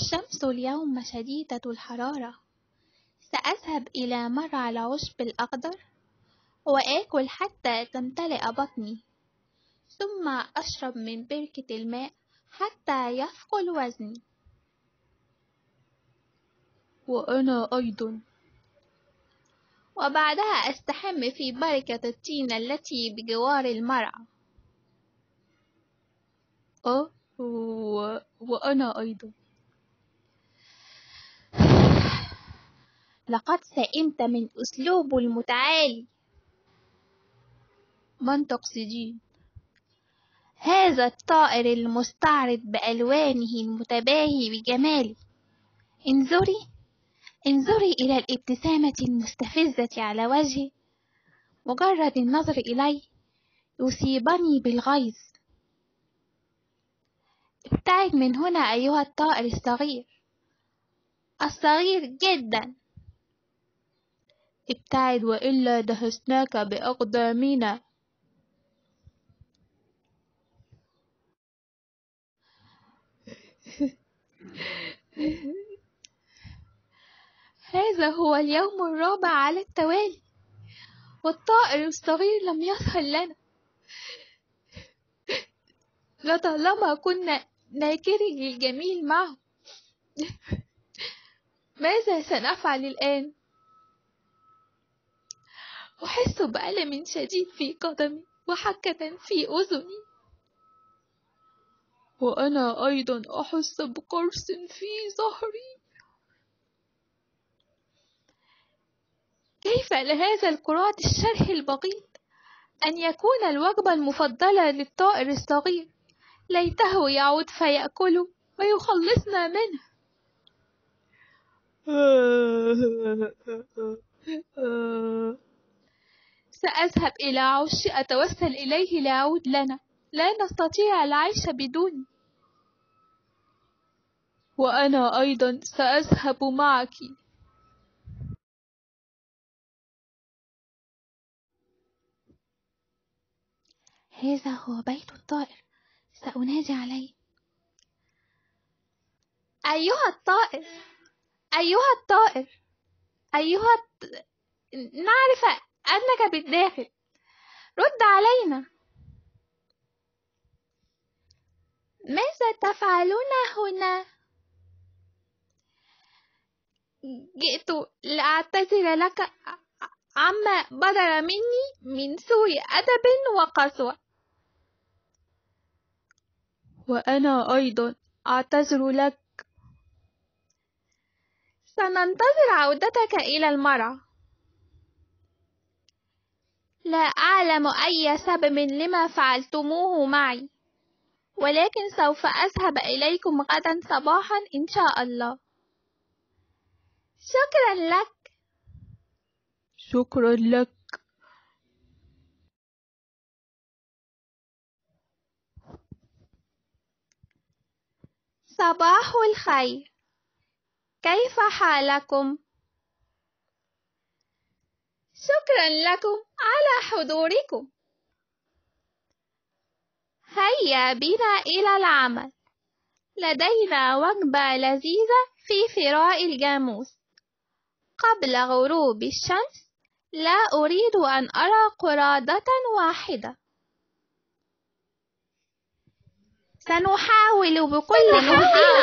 الشمس اليوم شديدة الحرارة. سأذهب إلى مرعى العشب الأخضر وآكل حتى تمتلئ بطني، ثم أشرب من بركة الماء حتى يثقل وزني. وأنا أيضا. وبعدها أستحم في بركة الطين التي بجوار المرعى. وأنا أيضا. لقد سئمت من أسلوب المتعالي. من تقصدين؟ هذا الطائر المستعرض بألوانه المتباهي بجماله. انظري إلى الابتسامة المستفزة على وجهه. مجرد النظر إليه يصيبني بالغيظ. ابتعد من هنا أيها الطائر الصغير جدا. ابتعد وإلا دهسناك بأقدامنا. هذا هو اليوم الرابع على التوالي والطائر الصغير لم يظهر لنا. لطالما كنا ناكري الجميل معه. ماذا سنفعل الآن؟ أحس بألم شديد في قدمي وحكة في أذني. وأنا أيضا أحس بقرص في ظهري. كيف لهذا الكرات الشره البغيض أن يكون الوجبة المفضلة للطائر الصغير؟ ليته يعود فيأكله ويخلصنا منه. سأذهب إلى عش أتوسل إليه ليعود لنا. لا نستطيع العيش بدونه. وأنا أيضا سأذهب معك. هذا هو بيت الطائر. سأنادي عليه. أيها الطائر، أيها الطائر، نعرف أنك بالداخل. رد علينا. ماذا تفعلون هنا؟ جئت لأعتذر لك عما بدر مني من سوء أدب وقسوة. وأنا أيضا أعتذر لك. سننتظر عودتك إلى المرعى. لا أعلم أي سبب لما فعلتموه معي، ولكن سوف أذهب إليكم غدا صباحا إن شاء الله. شكرا لك. شكرا لك. صباح الخير. كيف حالكم؟ شكرا لكم على حضوركم. هيا بنا إلى العمل. لدينا وجبة لذيذة في فراء الجاموس. قبل غروب الشمس لا أريد أن أرى قرادة واحدة. سنحاول بكل جهدنا